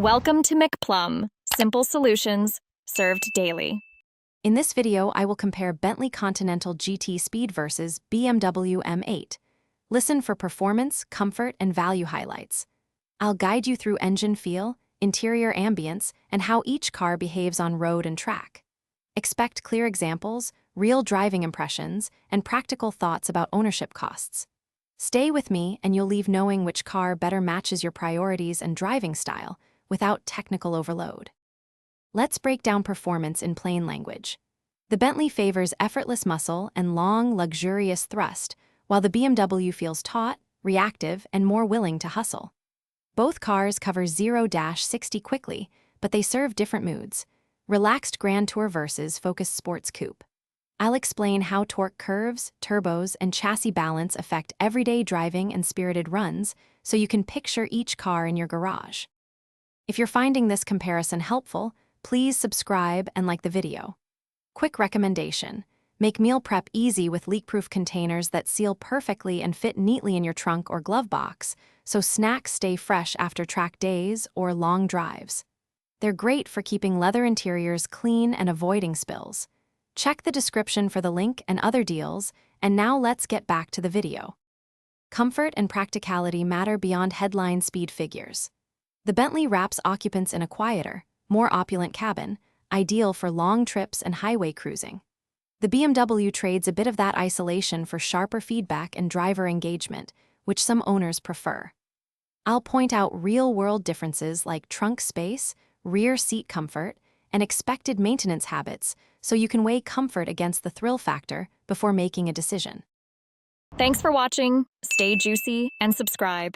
Welcome to McPlum, simple solutions served daily. In this video, I will compare Bentley Continental GT Speed versus BMW M8. Listen for performance, comfort, and value highlights. I'll guide you through engine feel, interior ambience, and how each car behaves on road and track. Expect clear examples, real driving impressions, and practical thoughts about ownership costs. Stay with me and you'll leave knowing which car better matches your priorities and driving style without technical overload. Let's break down performance in plain language. The Bentley favors effortless muscle and long, luxurious thrust, while the BMW feels taut, reactive, and more willing to hustle. Both cars cover 0-60 quickly, but they serve different moods. Relaxed Grand Tour versus focused sports coupe. I'll explain how torque curves, turbos, and chassis balance affect everyday driving and spirited runs, so you can picture each car in your garage. If you're finding this comparison helpful, please subscribe and like the video. Quick recommendation: make meal prep easy with leak-proof containers that seal perfectly and fit neatly in your trunk or glove box, so snacks stay fresh after track days or long drives. They're great for keeping leather interiors clean and avoiding spills. Check the description for the link and other deals, and now let's get back to the video. Comfort and practicality matter beyond headline speed figures. The Bentley wraps occupants in a quieter, more opulent cabin, ideal for long trips and highway cruising. The BMW trades a bit of that isolation for sharper feedback and driver engagement, which some owners prefer. I'll point out real-world differences like trunk space, rear seat comfort, and expected maintenance habits, so you can weigh comfort against the thrill factor before making a decision. Thanks for watching, stay juicy, and subscribe.